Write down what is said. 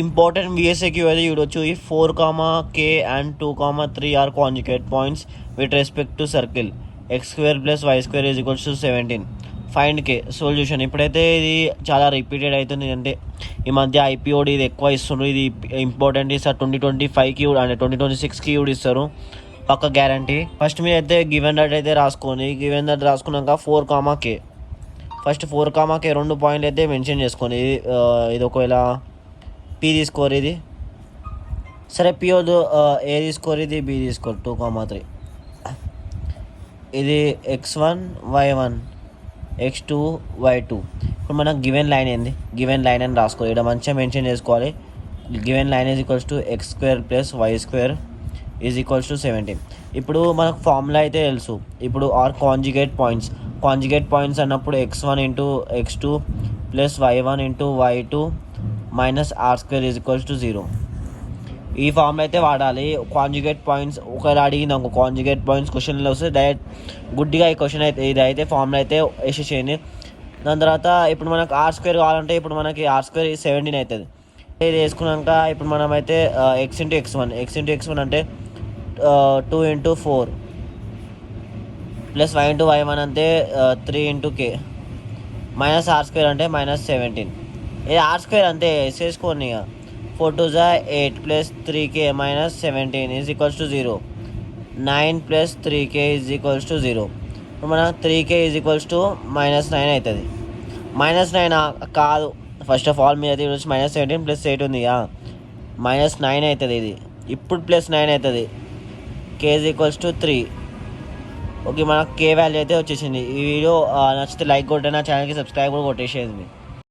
Important VSAQ అయితే చూడొచ్చు. ఈ 4, k and 2, 3 are conjugate points with respect to circle x² + y² = 17. Find k. Solution. ఇప్పుడైతే ఇది చాలా రిపీటెడ్ అవుతుంది, అంటే ఈ మధ్య IPOD ఇది ఎక్కువ ఇస్తున్నారు. ఇది ఇంపార్టెంట్ ఇస్తారు 2025కి అంటే 2026కి కూడా ఇస్తారు పక్క గ్యారంటీ. ఫస్ట్ మీరు అయితే గివెన్ దట్ అయితే రాసుకోండి. గివెన్ దట్ రాసుకున్నాక 4, k. ఫస్ట్ 4, k 2 పాయింట్లు అయితే మెన్షన్ చేసుకోండి. ఇది ఒకవేళ P తీసుకోరు, ఇది సరే P వద్దు, A తీసుకోరు, ఇది B తీసుకోరు 2, 3. ఇది x1 y1 x2 y2. ఇప్పుడు మనకు గివెన్ లైన్ ఏంది, గివెన్ లైన్ అని రాసుకోవాలి. ఇక్కడ మంచిగా మెన్షన్ చేసుకోవాలి. Given line = x² + y² = 17. ఇప్పుడు మనకు ఫార్ములా అయితే తెలుసు. ఇప్పుడు ఆర్ కాంజుగేట్ పాయింట్స్ అన్నప్పుడు x1 × x2 + y1 × y2 - r² = 0. ఈ ఫార్ములా అయితే వాడాలి. కాంజుగేట్ పాయింట్స్ ఒకవేళ అడిగింది అనుకో, కాంజుగేట్ పాయింట్స్ క్వశ్చన్లో వస్తే డైరెక్ట్ గుడ్డిగా ఈ క్వశ్చన్ అయితే ఇదైతే ఫార్ములా అయితే వేసేసేయండి. దాని తర్వాత ఇప్పుడు మనకు r² కావాలంటే ఇప్పుడు మనకి r² 17 అవుతుంది. ఇది వేసుకున్నాక ఇప్పుడు మనం అయితే x × x1 అంటే 2 × 4 + y × y1 అంటే 3 × k -r² అంటే -17. ఇది r² అంతే వేసేసుకోండి. ఇక 4 2 8 + 3k - 17 = 0. 9 + 3k = 0. ఇప్పుడు మన 3k -9 అవుతుంది. -9 కాదు, ఫస్ట్ ఆఫ్ ఆల్ మీరు అయితే -17 + 8 ఉంది -9 అవుతుంది. ఇది ఇప్పుడు +9 అవుతుంది. k = 3. ఓకే, మనకు k వాల్యూ అయితే వచ్చేసింది. ఈ వీడియో నచ్చితే లైక్ కొట్టండి, నా ఛానల్కి సబ్స్క్రైబ్ కూడా కొట్టేసేయండి.